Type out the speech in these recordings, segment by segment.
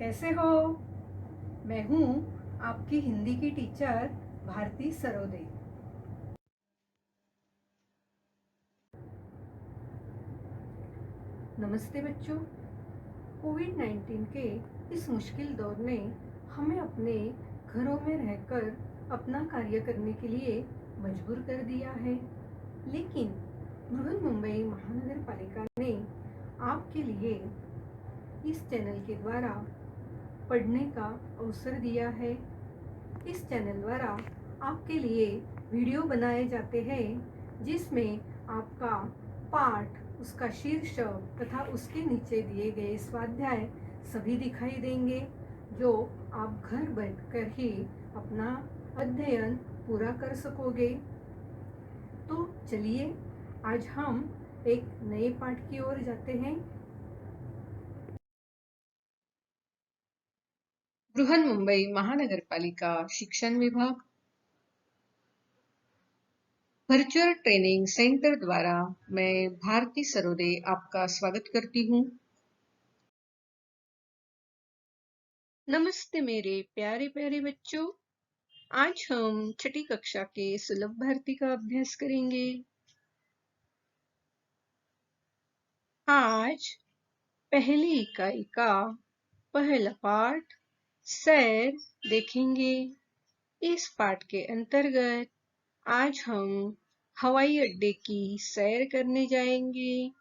कैसे हो? मैं हूँ आपकी हिंदी की टीचर भारती सरोदे। नमस्ते बच्चों। कोविड-19 के इस मुश्किल दौर ने हमें अपने घरों में रहकर अपना कार्य करने के लिए मजबूर कर दिया है, लेकिन बृहन्मुंबई महानगर पालिका ने आपके लिए इस चैनल के द्वारा पढ़ने का अवसर दिया है। इस चैनल द्वारा आपके लिए वीडियो बनाए जाते हैं जिसमें आपका पाठ, उसका शीर्षक तथा उसके नीचे दिए गए स्वाध्याय सभी दिखाई देंगे, जो आप घर बैठकर ही अपना अध्ययन पूरा कर सकोगे। तो चलिए आज हम एक नए पाठ की ओर जाते हैं। बृहन्मुंबई महानगरपालिका शिक्षण विभाग वर्चुअल ट्रेनिंग सेंटर द्वारा मैं भारती सरोदे आपका स्वागत करती हूँ। नमस्ते मेरे प्यारे प्यारे बच्चों। आज हम छठी कक्षा के सुलभ भारती का अभ्यास करेंगे। आज पहली इकाई का पहला पाठ सैर देखेंगे। इस पाठ के अंतर्गत आज हम हवाई अड्डे की सैर करने जाएंगे।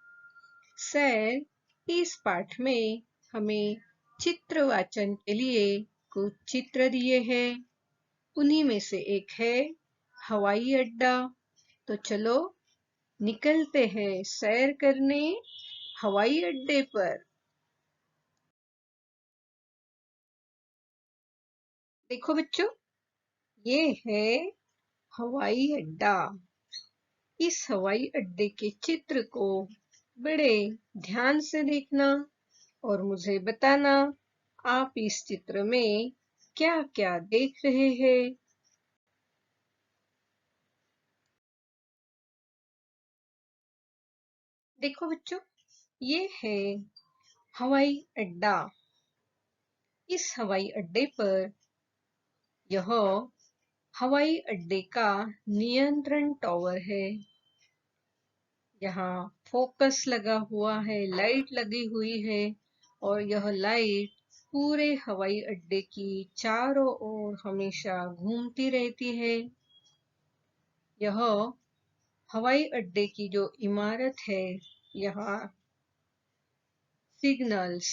सैर इस पाठ में हमें चित्र वाचन के लिए कुछ चित्र दिए हैं। उन्हीं में से एक है हवाई अड्डा। तो चलो निकलते हैं सैर करने हवाई अड्डे पर। देखो बच्चों, ये है हवाई अड्डा। इस हवाई अड्डे के चित्र को बड़े ध्यान से देखना और मुझे बताना आप इस चित्र में क्या क्या देख रहे हैं। देखो बच्चों, ये है हवाई अड्डा। इस हवाई अड्डे पर यह हवाई अड्डे का नियंत्रण टावर है। यहाँ फोकस लगा हुआ है, लाइट लगी हुई है और यह लाइट पूरे हवाई अड्डे की चारों ओर हमेशा घूमती रहती है। यह हवाई अड्डे की जो इमारत है, यहाँ सिग्नल्स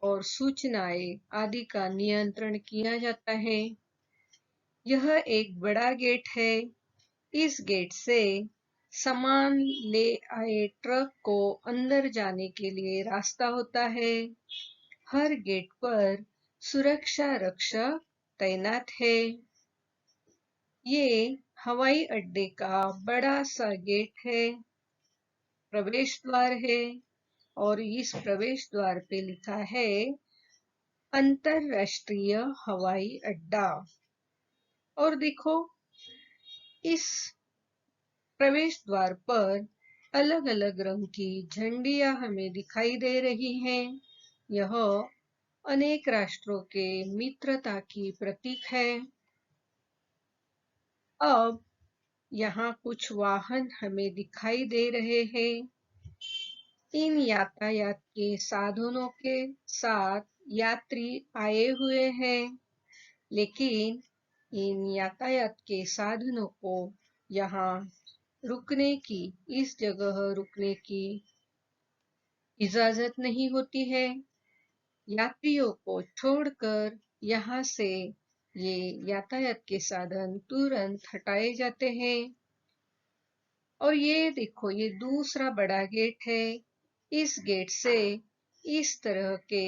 और सूचनाएं आदि का नियंत्रण किया जाता है। यह एक बड़ा गेट है। इस गेट से सामान ले आए ट्रक को अंदर जाने के लिए रास्ता होता है। हर गेट पर सुरक्षा रक्षक तैनात है। ये हवाई अड्डे का बड़ा सा गेट है, प्रवेश द्वार है और इस प्रवेश द्वार पे लिखा है अंतरराष्ट्रीय हवाई अड्डा। और देखो, इस प्रवेश द्वार पर अलग अलग रंग की झंडियां हमें दिखाई दे रही हैं। यह अनेक राष्ट्रों के मित्रता की प्रतीक है। अब यहाँ कुछ वाहन हमें दिखाई दे रहे हैं। इन यातायात के साधनों के साथ यात्री आए हुए हैं, लेकिन इन यातायात के साधनों को यहाँ रुकने की, इस जगह रुकने की इजाजत नहीं होती है। यात्रियों को छोड़कर यहाँ से ये यातायात के साधन तुरंत हटाए जाते हैं। और ये देखो, ये दूसरा बड़ा गेट है। इस गेट से इस तरह के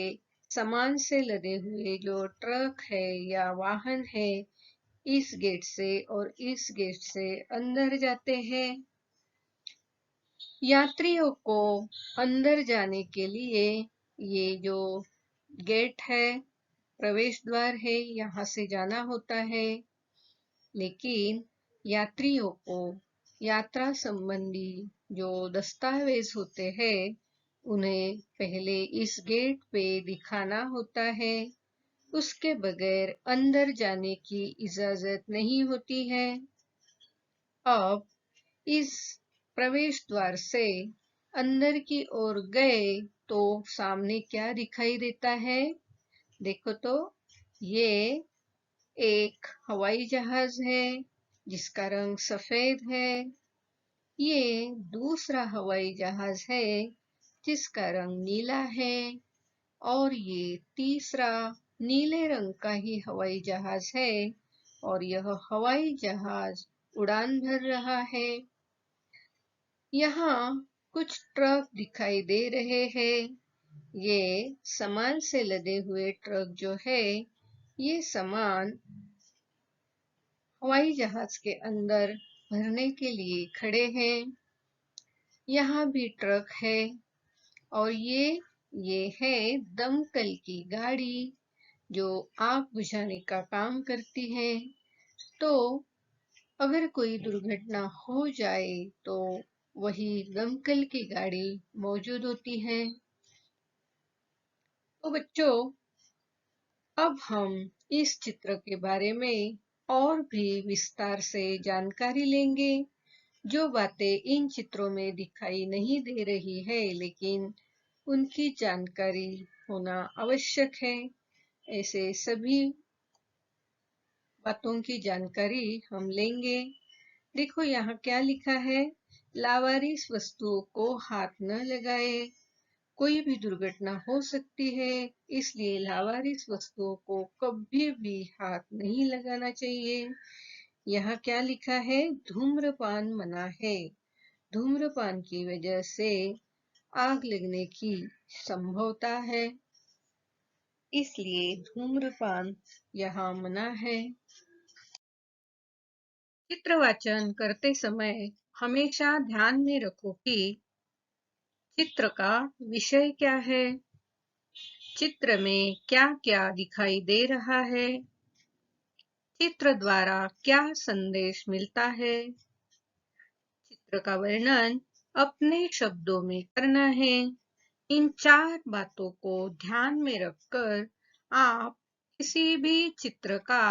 सामान से लदे हुए जो ट्रक है या वाहन है, इस गेट से और इस गेट से अंदर जाते हैं। यात्रियों को अंदर जाने के लिए ये जो गेट है, प्रवेश द्वार है, यहाँ से जाना होता है। लेकिन यात्रियों को यात्रा संबंधी जो दस्तावेज होते हैं, उन्हें पहले इस गेट पे दिखाना होता है। उसके बगैर अंदर जाने की इजाजत नहीं होती है। अब इस प्रवेश द्वार से अंदर की ओर गए तो सामने क्या दिखाई देता है? देखो तो, ये एक हवाई जहाज है जिसका रंग सफेद है। ये दूसरा हवाई जहाज है जिसका रंग नीला है और ये तीसरा नीले रंग का ही हवाई जहाज है और यह हवाई जहाज उड़ान भर रहा है। यहाँ कुछ ट्रक दिखाई दे रहे हैं। ये सामान से लदे हुए ट्रक जो है, ये सामान हवाई जहाज के अंदर भरने के लिए खड़े हैं। यहाँ भी ट्रक है और ये है दमकल की गाड़ी जो आग बुझाने का काम करती है। तो अगर कोई दुर्घटना हो जाए तो वही दमकल की गाड़ी मौजूद होती है। तो बच्चों, अब हम इस चित्र के बारे में और भी विस्तार से जानकारी लेंगे। जो बातें इन चित्रों में दिखाई नहीं दे रही है, लेकिन उनकी जानकारी होना आवश्यक है। ऐसे सभी बातों की जानकारी हम लेंगे। देखो यहाँ क्या लिखा है? लावारिस वस्तुओं को हाथ न लगाए। कोई भी दुर्घटना हो सकती है, इसलिए लावारिस वस्तुओं को कभी भी हाथ नहीं लगाना चाहिए। यहाँ क्या लिखा है? धूम्रपान मना है। धूम्रपान की वजह से आग लगने की संभावना है, इसलिए धूम्रपान यहाँ मना है। चित्र वाचन करते समय हमेशा ध्यान में रखो कि चित्र का विषय क्या है, चित्र में क्या क्या दिखाई दे रहा है, चित्र द्वारा क्या संदेश मिलता है। चित्र का वर्णन अपने शब्दों में करना है। इन 4 बातों को ध्यान में रखकर आप किसी भी चित्र का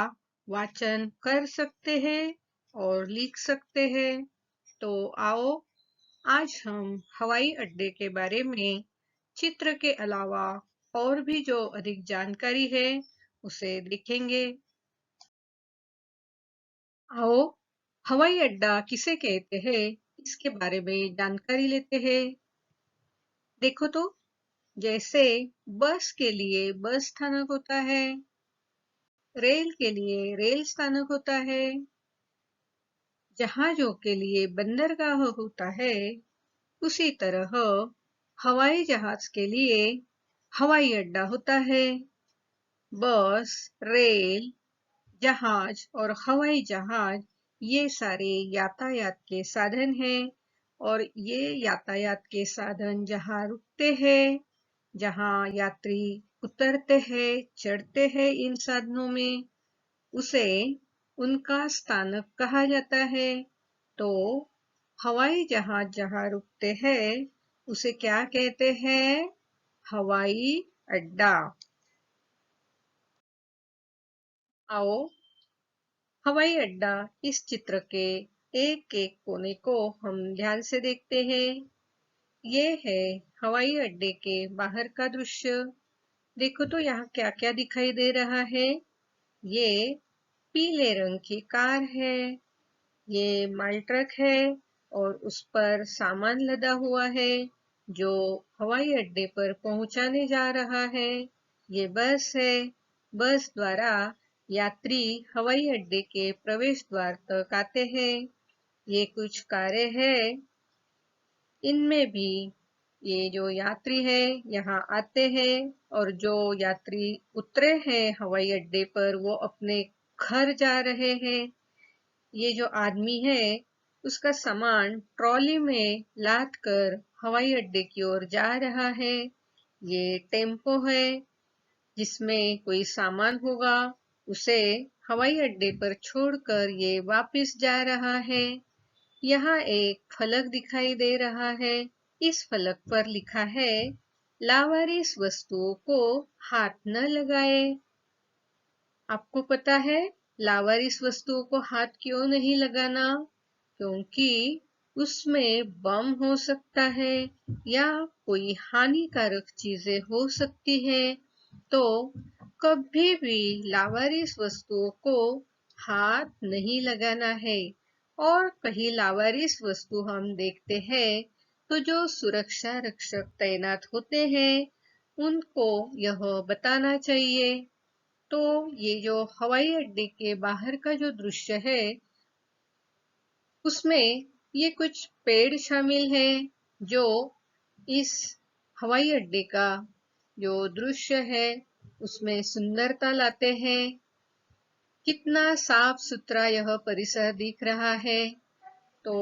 वाचन कर सकते हैं और लिख सकते हैं। तो आओ, आज हम हवाई अड्डे के बारे में चित्र के अलावा और भी जो अधिक जानकारी है उसे देखेंगे। आओ, हवाई अड्डा किसे कहते हैं इसके बारे में जानकारी लेते हैं। देखो तो, जैसे बस के लिए बस स्थानक होता है, रेल के लिए रेल स्थानक होता है, जहाजों के लिए बंदरगाह होता है, उसी तरह हवाई जहाज के लिए हवाई अड्डा होता है। बस, रेल, जहाज और हवाई जहाज ये सारे यातायात के साधन हैं और ये यातायात के साधन जहाँ रुकते हैं, जहाँ यात्री उतरते हैं, चढ़ते हैं इन साधनों में, उसे उनका स्थानक कहा जाता है। तो हवाई जहाज जहाँ रुकते हैं उसे क्या कहते हैं? हवाई अड्डा। आओ, हवाई अड्डा इस चित्र के एक एक कोने को हम ध्यान से देखते हैं। ये है हवाई अड्डे के बाहर का दृश्य। देखो तो यहाँ क्या क्या दिखाई दे रहा है। ये पीले रंग की कार है, ये माल ट्रक है और उस पर सामान लदा हुआ है जो हवाई अड्डे पर पहुंचाने जा रहा है। ये बस है, बस द्वारा यात्री हवाई अड्डे के प्रवेश द्वार तक आते हैं। ये कुछ कारें हैं, इनमें भी ये जो यात्री है यहाँ आते हैं और जो यात्री उतरे हैं हवाई अड्डे पर वो अपने घर जा रहे हैं। ये जो आदमी है उसका सामान ट्रॉली में लाद कर हवाई अड्डे की ओर जा रहा है। ये टेम्पो है जिसमें कोई सामान होगा, उसे हवाई अड्डे पर छोड़कर ये वापस जा रहा है। यहाँ एक फलक दिखाई दे रहा है इस फलक पर लिखा है, लावारिस वस्तुओं को हाथ न लगाए। आपको पता है लावारिस वस्तुओं को हाथ क्यों नहीं लगाना? क्योंकि उसमें बम हो सकता है या कोई हानिकारक चीजें हो सकती है। तो कभी भी लावारिस वस्तुओं को हाथ नहीं लगाना है। और कहीं लावारिस वस्तु हम देखते हैं तो जो सुरक्षा रक्षक तैनात होते हैं उनको यह बताना चाहिए। तो ये जो हवाई अड्डे के बाहर का जो दृश्य है उसमें ये कुछ पेड़ शामिल है जो इस हवाई अड्डे का जो दृश्य है उसमें सुंदरता लाते हैं। कितना साफ सुथरा यह परिसर दिख रहा है। तो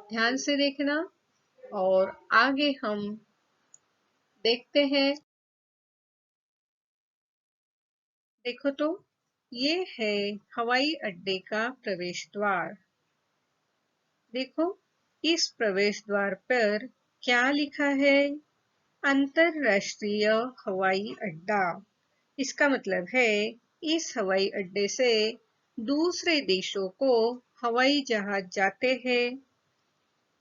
ध्यान से देखना और आगे हम देखते हैं। देखो तो ये है हवाई अड्डे का प्रवेश द्वार। देखो इस प्रवेश द्वार पर क्या लिखा है? अंतरराष्ट्रीय हवाई अड्डा। इसका मतलब है इस हवाई अड्डे से दूसरे देशों को हवाई जहाज जाते हैं।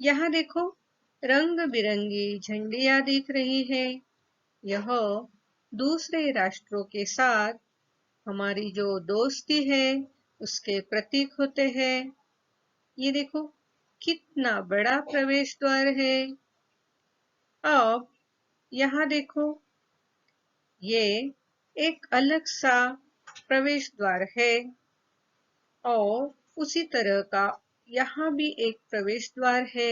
यहाँ देखो रंग बिरंगी झंडियां दिख रही है। यह दूसरे राष्ट्रों के साथ हमारी जो दोस्ती है उसके प्रतीक होते हैं। ये देखो कितना बड़ा प्रवेश द्वार है। अब यहाँ देखो ये एक अलग सा प्रवेश द्वार है और उसी तरह का यहाँ भी एक प्रवेश द्वार है।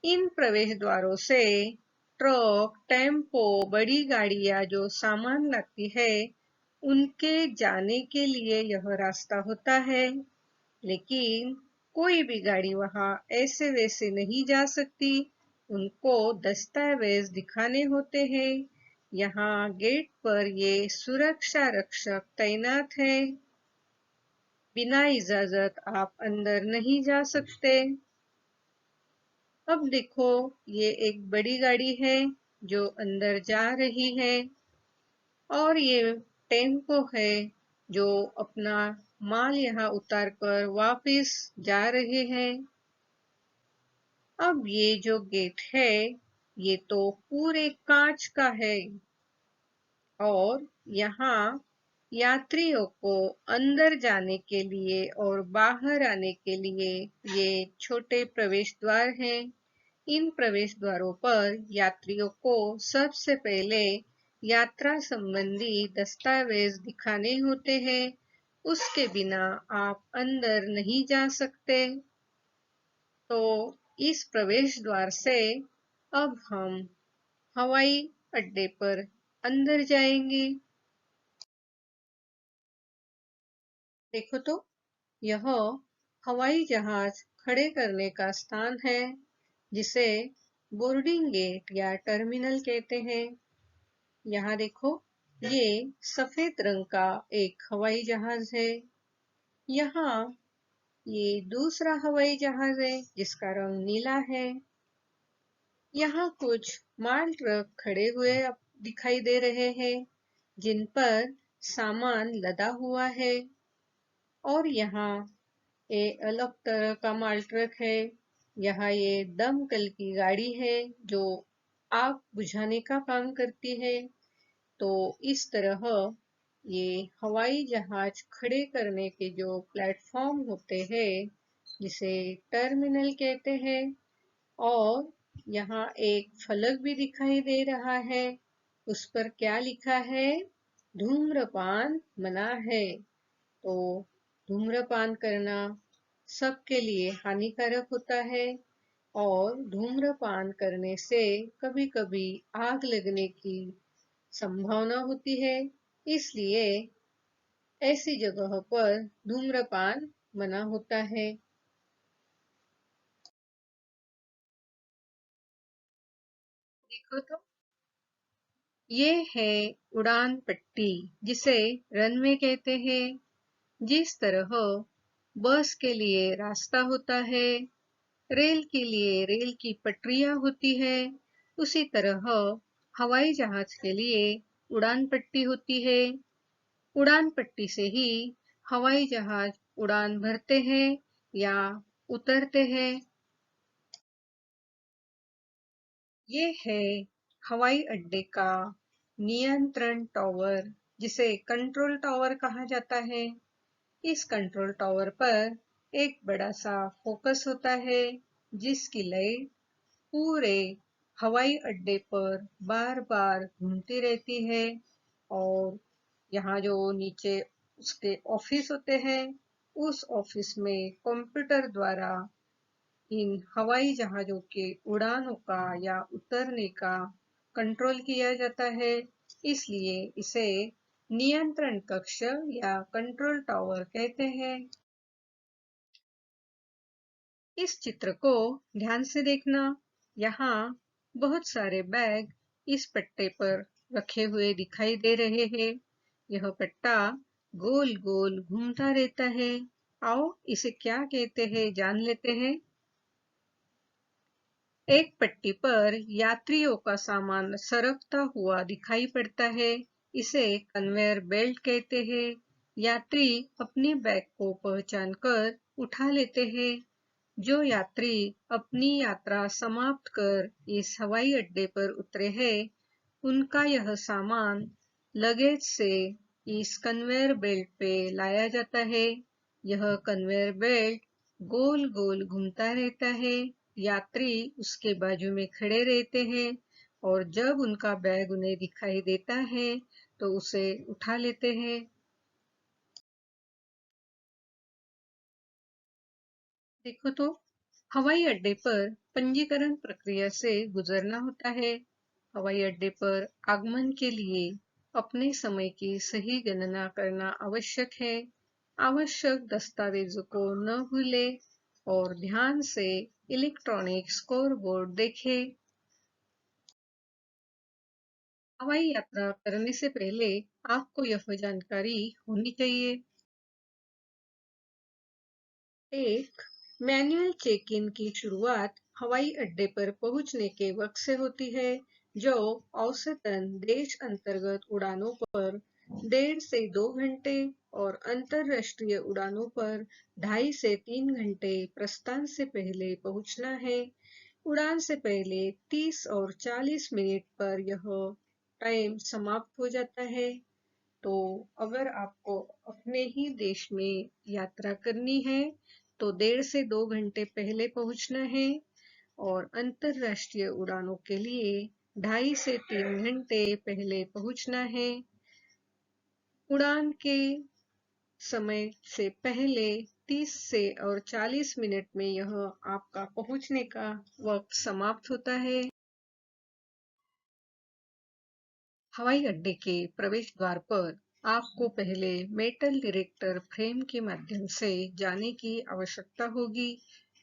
इन प्रवेश द्वारों से ट्रक, टेम्पो, बड़ी गाड़ियां जो सामान लाती है उनके जाने के लिए यह रास्ता होता है। लेकिन कोई भी गाड़ी वहां ऐसे वैसे नहीं जा सकती। उनको दस्तावेज दिखाने होते हैं। यहाँ गेट पर ये सुरक्षा रक्षक तैनात है। बिना इजाजत आप अंदर नहीं जा सकते। अब देखो ये एक बड़ी गाड़ी है जो अंदर जा रही है और ये टेम्पो है जो अपना माल यहाँ उतार कर वापस जा रहे हैं। अब ये जो गेट है ये तो पूरे कांच का है और यहाँ यात्रियों को अंदर जाने के लिए और बाहर आने के लिए ये छोटे प्रवेश द्वार हैं। इन प्रवेश द्वारों पर यात्रियों को सबसे पहले यात्रा संबंधी दस्तावेज दिखाने होते हैं। उसके बिना आप अंदर नहीं जा सकते। तो इस प्रवेश द्वार से अब हम हवाई अड्डे पर अंदर जाएंगे। देखो तो यह हवाई जहाज खड़े करने का स्थान है जिसे बोर्डिंग गेट या टर्मिनल कहते हैं। यहाँ देखो ये सफेद रंग का एक हवाई जहाज है। यहाँ ये दूसरा हवाई जहाज है जिसका रंग नीला है। यहाँ कुछ माल ट्रक खड़े हुए दिखाई दे रहे हैं जिन पर सामान लदा हुआ है और यहाँ एक अलग तरह का माल ट्रक है। यहाँ ये दमकल की गाड़ी है जो आग बुझाने का काम करती है। तो इस तरह ये हवाई जहाज खड़े करने के जो प्लेटफॉर्म होते हैं जिसे टर्मिनल कहते हैं। और यहाँ एक फलक भी दिखाई दे रहा है। उस पर क्या लिखा है? धूम्रपान मना है। तो धूम्रपान करना सबके लिए हानिकारक होता है और धूम्रपान करने से कभी-कभी आग लगने की संभावना होती है। इसलिए ऐसी जगह पर धूम्रपान मना होता है। देखो तो ये है उड़ान पट्टी जिसे रनवे कहते हैं। जिस तरह बस के लिए रास्ता होता है रेल के लिए रेल की पटरियां होती है, उसी तरह हवाई जहाज के लिए उड़ान पट्टी होती है। उड़ान पट्टी से ही हवाई जहाज उड़ान भरते हैं या उतरते हैं। ये है हवाई अड्डे का नियंत्रण टावर, जिसे कंट्रोल टावर कहा जाता है। इस कंट्रोल टावर पर एक बड़ा सा फोकस होता है, जिसकी लाइट पूरे हवाई अड्डे पर बार बार घूमती रहती है। और यहाँ जो नीचे उसके ऑफिस होते हैं, उस ऑफिस में कंप्यूटर द्वारा इन हवाई जहाजों के उड़ानों का या उतरने का कंट्रोल किया जाता है। इसलिए इसे नियंत्रण कक्ष या कंट्रोल टावर कहते हैं। इस चित्र को ध्यान से देखना। यहाँ बहुत सारे बैग इस पट्टे पर रखे हुए दिखाई दे रहे हैं। यह पट्टा गोल गोल घूमता रहता है। आओ इसे क्या कहते हैं जान लेते हैं। एक पट्टी पर यात्रियों का सामान सरकता हुआ दिखाई पड़ता है। इसे कन्वेयर बेल्ट कहते हैं। यात्री अपने बैग को पहचान कर उठा लेते हैं। जो यात्री अपनी यात्रा समाप्त कर इस हवाई अड्डे पर उतरे हैं, उनका यह सामान लगेज से इस कन्वेयर बेल्ट पे लाया जाता है। यह कन्वेयर बेल्ट गोल गोल घूमता रहता है। यात्री उसके बाजू में खड़े रहते हैं और जब उनका बैग उन्हें दिखाई देता है तो उसे उठा लेते हैं। देखो तो, हवाई अड्डे पर पंजीकरण प्रक्रिया से गुजरना होता है। हवाई अड्डे पर आगमन के लिए अपने समय की सही गणना करना आवश्यक है। आवश्यक दस्तावेजों को न भूलें और ध्यान से इलेक्ट्रॉनिक स्कोरबोर्ड देखें। हवाई यात्रा करने से पहले आपको यह जानकारी होनी चाहिए। एक मैनुअल चेक इन की शुरुआत हवाई अड्डे पर पहुंचने के वक्त से होती है, जो औसतन देश अंतर्गत उड़ानों पर 1.5 से 2 घंटे और अंतरराष्ट्रीय उड़ानों पर 2.5 से 3 घंटे प्रस्थान से पहले पहुंचना है। उड़ान से पहले 30 और 40 मिनट पर यह टाइम समाप्त हो जाता है। तो अगर आपको अपने ही देश में यात्रा करनी है तो 1.5 से 2 घंटे पहले पहुंचना है और अंतरराष्ट्रीय उड़ानों के लिए 2.5 से 3 घंटे पहले पहुंचना है। उड़ान के समय से पहले 30 से और 40 मिनट में यह आपका पहुंचने का वक्त समाप्त होता है। हवाई अड्डे के प्रवेश द्वार पर आपको पहले मेटल डिटेक्टर फ्रेम के माध्यम से जाने की आवश्यकता होगी।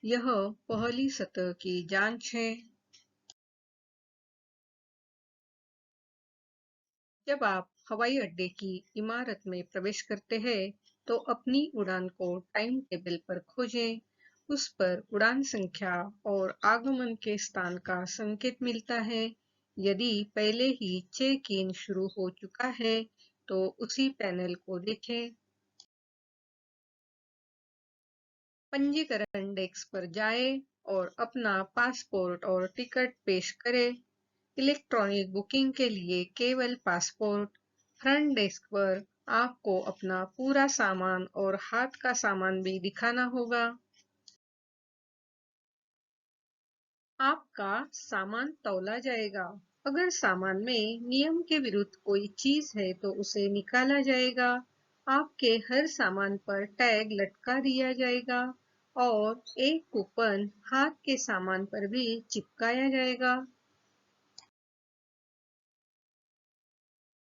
यह पहली सतह की जांच है। जब आप हवाई अड्डे की इमारत में प्रवेश करते हैं, तो अपनी उड़ान को टाइम टेबल पर खोजें। उस पर उड़ान संख्या और आगमन के स्थान का संकेत मिलता है। यदि पहले ही चेक इन शुरू हो चुका है, तो उसी पैनल को देखें। पंजीकरण डेस्क पर जाएं और अपना पासपोर्ट और टिकट पेश करें। इलेक्ट्रॉनिक बुकिंग के लिए केवल पासपोर्ट। फ्रंट डेस्क पर आपको अपना पूरा सामान और हाथ का सामान भी दिखाना होगा। आपका सामान तौला जाएगा। अगर सामान में नियम के विरुद्ध कोई चीज है तो उसे निकाला जाएगा। आपके हर सामान पर टैग लटका दिया जाएगा और एक कूपन हाथ के सामान पर भी चिपकाया जाएगा।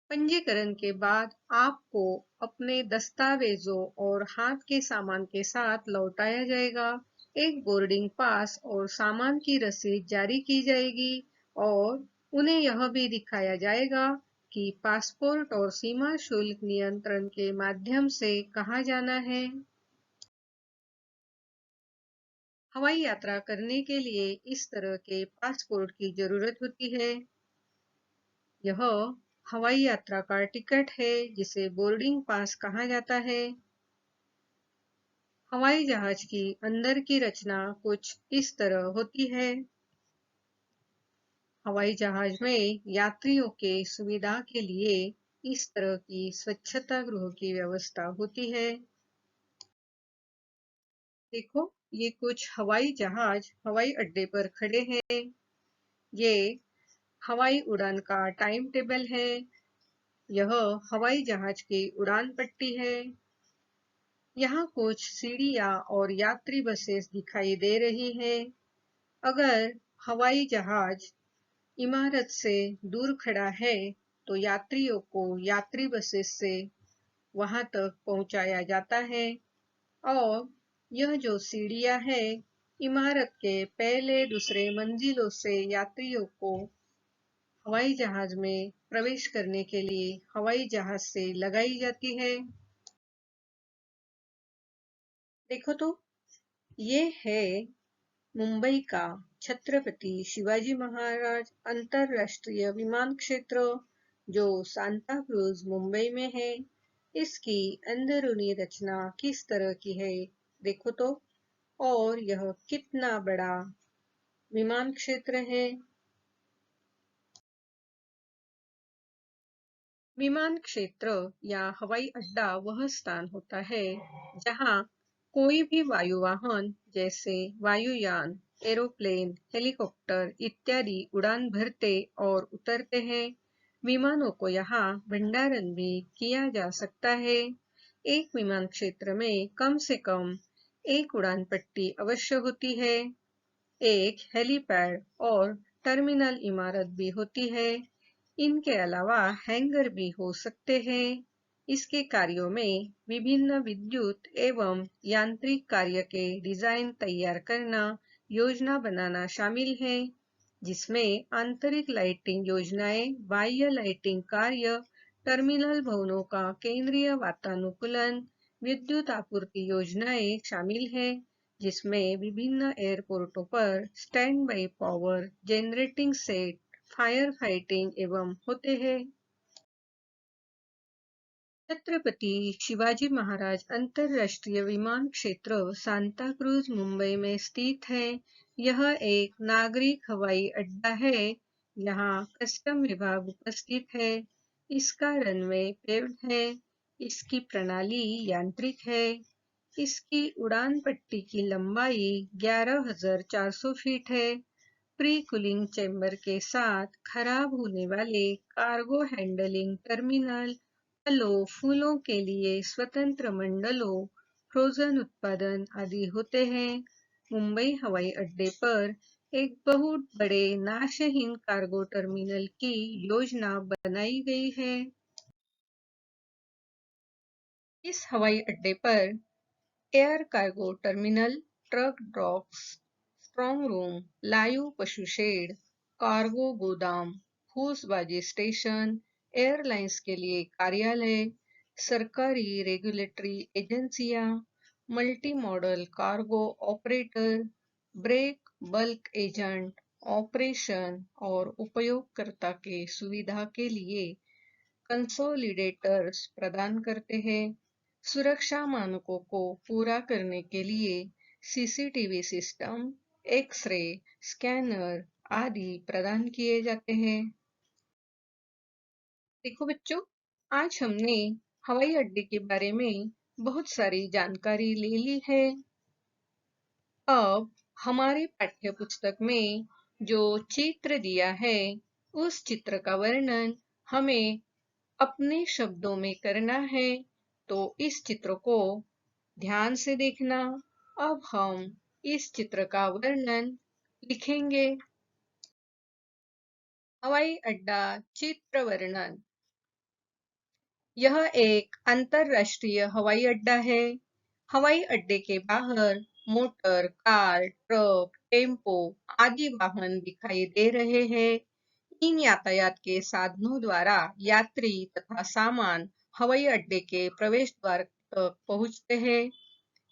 पंजीकरण के बाद आपको अपने दस्तावेजों और हाथ के सामान के साथ लौटाया जाएगा। एक बोर्डिंग पास और सामान की रसीद जारी की जाएगी और उन्हें यह भी दिखाया जाएगा कि पासपोर्ट और सीमा शुल्क नियंत्रण के माध्यम से कहाँ जाना है। हवाई यात्रा करने के लिए इस तरह के पासपोर्ट की जरूरत होती है। यह हवाई यात्रा का टिकट है जिसे बोर्डिंग पास कहा जाता है। हवाई जहाज की अंदर की रचना कुछ इस तरह होती है। हवाई जहाज में यात्रियों के सुविधा के लिए इस तरह की स्वच्छता गृह की व्यवस्था होती है। देखो, ये कुछ हवाई जहाज हवाई अड्डे पर खड़े हैं। ये हवाई उड़ान का टाइम टेबल है। यह हवाई जहाज की उड़ान पट्टी है। यहाँ कुछ सीढ़ियाँ और यात्री बसेस दिखाई दे रही हैं। अगर हवाई जहाज इमारत से दूर खड़ा है तो यात्रियों को यात्री बसेस से वहां तक पहुंचाया जाता है। और यह जो सीढ़ियां है, इमारत के पहले दूसरे मंजिलों से यात्रियों को हवाई जहाज में प्रवेश करने के लिए हवाई जहाज से लगाई जाती है। देखो तो, ये है मुंबई का छत्रपति शिवाजी महाराज अंतरराष्ट्रीय विमान क्षेत्र, जो सांता क्रूज मुंबई में है। इसकी अंदरूनी रचना किस तरह की है, देखो तो। और यह कितना बड़ा विमान क्षेत्र है। विमान क्षेत्र या हवाई अड्डा वह स्थान होता है जहां कोई भी वायुवाहन जैसे वायुयान, एरोप्लेन, हेलीकॉप्टर इत्यादि उड़ान भरते और उतरते हैं। विमानों को यहाँ भंडारण भी किया जा सकता है। एक विमान क्षेत्र में कम से कम एक उड़ान पट्टी अवश्य होती है। एक हेलीपैड और टर्मिनल इमारत भी होती है। इनके अलावा हैंगर भी हो सकते हैं। इसके कार्यों में विभिन्न विद्युत एवं यांत्रिक कार्य के डिजाइन तैयार करना, योजना बनाना शामिल है, जिसमें आंतरिक लाइटिंग योजनाएं, बाह्य लाइटिंग कार्य, टर्मिनल भवनों का केंद्रीय वातानुकूलन, विद्युत आपूर्ति योजनाएं शामिल है, जिसमें विभिन्न एयरपोर्टों पर stand by power generating set, fire fighting एवं होते हैं। छत्रपति शिवाजी महाराज अंतरराष्ट्रीय विमान क्षेत्र सांता क्रूज मुंबई में स्थित है। यह एक नागरिक हवाई अड्डा है। यहाँ कस्टम विभाग उपस्थित है। इसका रनवे पेव्ड है। इसकी प्रणाली यांत्रिक है। इसकी उड़ान पट्टी की लंबाई 11,400 फीट है। प्री कूलिंग चैम्बर के साथ खराब होने वाले कार्गो हैंडलिंग टर्मिनल, फलों फूलों के लिए स्वतंत्र मंडलों, फ्रोजन उत्पादन आदि होते हैं। मुंबई हवाई अड्डे पर एक बहुत बड़े नाशहीन कार्गो टर्मिनल की योजना बनाई गई है। इस हवाई अड्डे पर air cargo terminal, truck docks, strong room, live पशु शेड, कार्गो गोदाम, फूसबाजी स्टेशन, एयरलाइंस के लिए कार्यालय, सरकारी रेगुलेटरी एजेंसियां, multi modal cargo operator, break bulk agent, operation और उपयोगकर्ता के सुविधा के लिए कंसोलिडेटर्स प्रदान करते हैं। सुरक्षा मानकों को पूरा करने के लिए सीसीटीवी सिस्टम, एक्स-रे, स्कैनर आदि प्रदान किए जाते हैं। देखो बच्चों, आज हमने हवाई अड्डे के बारे में बहुत सारी जानकारी ले ली है। अब हमारे पाठ्य पुस्तक में जो चित्र दिया है, उस चित्र का वर्णन हमें अपने शब्दों में करना है। तो इस चित्र को ध्यान से देखना। अब हम इस चित्र का वर्णन लिखेंगे। हवाई अड्डा चित्र वर्णन। यह एक अंतरराष्ट्रीय हवाई अड्डा है। हवाई अड्डे के बाहर मोटर, कार, ट्रक, टेम्पो आदि वाहन दिखाई दे रहे हैं। इन यातायात के साधनों द्वारा यात्री तथा सामान हवाई अड्डे के प्रवेश द्वार तक पहुंचते हैं।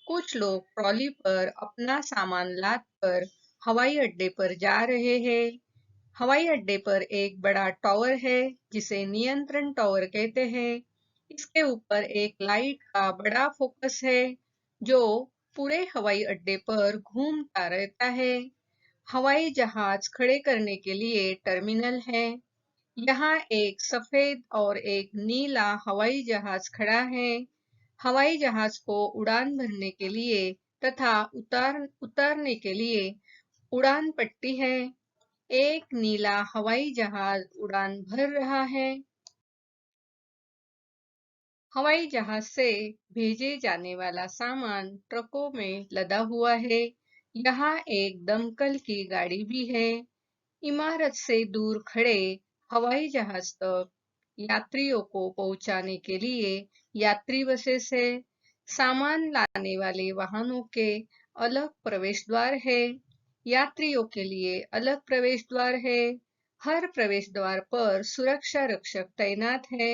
कुछ लोग ट्रॉली पर अपना सामान लाद कर हवाई अड्डे पर जा रहे हैं। हवाई अड्डे पर एक बड़ा टावर है जिसे नियंत्रण टावर कहते हैं। इसके ऊपर एक लाइट का बड़ा फोकस है जो पूरे हवाई अड्डे पर घूमता रहता है। हवाई जहाज खड़े करने के लिए टर्मिनल है। यहाँ एक सफेद और एक नीला हवाई जहाज खड़ा है। हवाई जहाज को उड़ान भरने के लिए तथा उतारने के लिए उड़ान पट्टी है। एक नीला हवाई जहाज उड़ान भर रहा है। हवाई जहाज से भेजे जाने वाला सामान ट्रकों में लदा हुआ है। यहाँ एक दमकल की गाड़ी भी है। इमारत से दूर खड़े हवाई जहाज तक यात्रियों को पहुंचाने के लिए यात्री बसेस है। सामान लाने वाले वाहनों के अलग प्रवेश द्वार है। यात्रियों के लिए अलग प्रवेश द्वार है। हर प्रवेश द्वार पर सुरक्षा रक्षक तैनात है।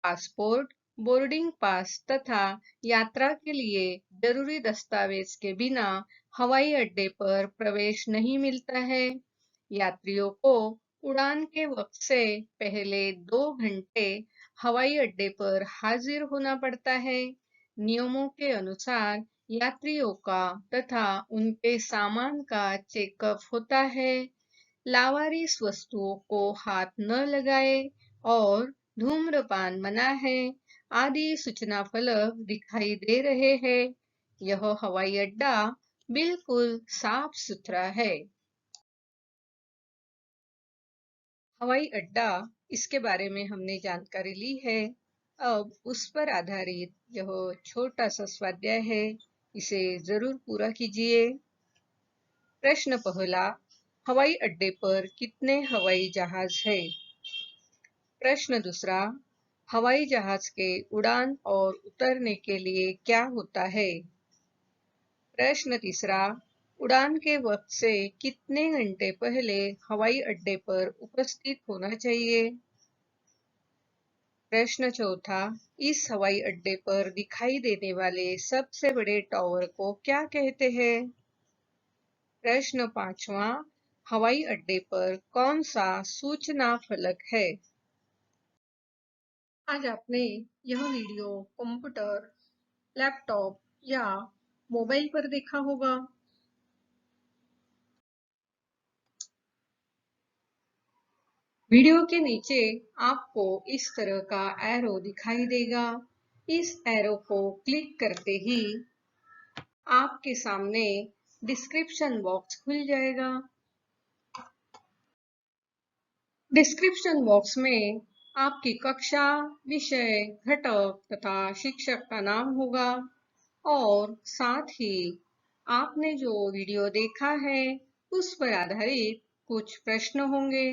पासपोर्ट, बोर्डिंग पास तथा यात्रा के लिए जरूरी दस्तावेज के बिना हवाई अड्डे पर प्रवेश नहीं मिलता है। यात्रियों को उड़ान के वक्त से पहले 2 घंटे हवाई अड्डे पर हाजिर होना पड़ता है। नियमों के अनुसार यात्रियों का तथा उनके सामान का चेकअप होता है। लावारिस वस्तुओं को हाथ न लगाए और धूम्रपान मना है आदि सूचना फलक दिखाई दे रहे हैं। यह हवाई अड्डा बिल्कुल साफ सुथरा है। हवाई अड्डा, इसके बारे में हमने जानकारी ली है। अब उस पर आधारित यह छोटा सा स्वाध्याय है, इसे जरूर पूरा कीजिए। प्रश्न पहला, हवाई अड्डे पर कितने हवाई जहाज है? प्रश्न दूसरा, हवाई जहाज के उड़ान और उतरने के लिए क्या होता है? प्रश्न तीसरा, उड़ान के वक्त से कितने घंटे पहले हवाई अड्डे पर उपस्थित होना चाहिए? प्रश्न चौथा, इस हवाई अड्डे पर दिखाई देने वाले सबसे बड़े टावर को क्या कहते हैं? प्रश्न पांचवा, हवाई अड्डे पर कौन सा सूचना फलक है? आज आपने यह वीडियो कंप्यूटर, लैपटॉप या मोबाइल पर देखा होगा। वीडियो के नीचे आपको इस तरह का एरो दिखाई देगा। इस एरो को क्लिक करते ही आपके सामने डिस्क्रिप्शन बॉक्स खुल जाएगा। डिस्क्रिप्शन बॉक्स में आपकी कक्षा, विषय, घटक तथा शिक्षक का नाम होगा और साथ ही आपने जो वीडियो देखा है उस पर आधारित कुछ प्रश्न होंगे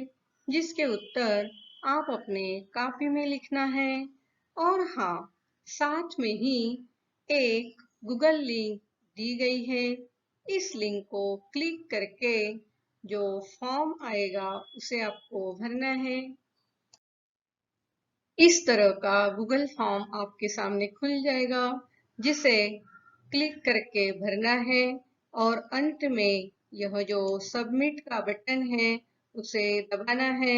जिसके उत्तर आप अपने कॉपी में लिखना है। और हाँ, साथ में ही एक गूगल लिंक दी गई है। इस लिंक को क्लिक करके जो फॉर्म आएगा उसे आपको भरना है। इस तरह का गूगल फॉर्म आपके सामने खुल जाएगा जिसे क्लिक करके भरना है और अंत में यह जो सबमिट का बटन है उसे दबाना है।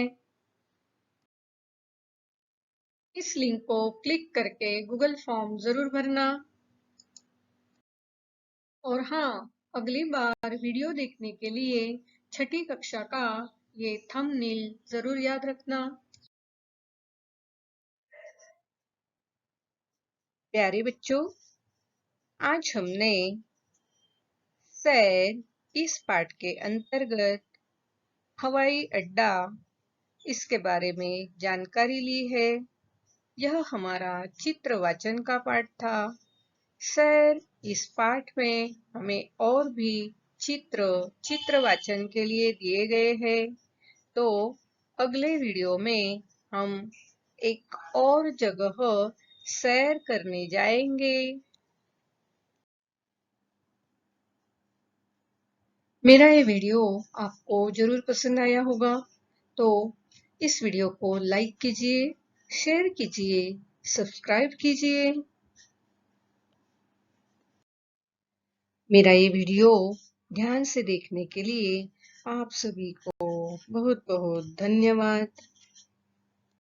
इस लिंक को क्लिक करके गूगल फॉर्म जरूर भरना। और हाँ, अगली बार वीडियो देखने के लिए छठी कक्षा का ये थंबनेल जरूर याद रखना। प्यारे बच्चों, आज हमने सैर इस पाठ के अंतर्गत हवाई अड्डा, इसके बारे में जानकारी ली है। यह हमारा चित्र वाचन का पाठ था। सर, इस पाठ में हमें और भी चित्र वाचन के लिए दिए गए हैं। तो अगले वीडियो में हम एक और जगह सैर करने जाएंगे। मेरा ये वीडियो आपको जरूर पसंद आया होगा, तो इस वीडियो को लाइक कीजिए, शेयर कीजिए, सब्सक्राइब कीजिए। मेरा ये वीडियो ध्यान से देखने के लिए आप सभी को बहुत बहुत धन्यवाद।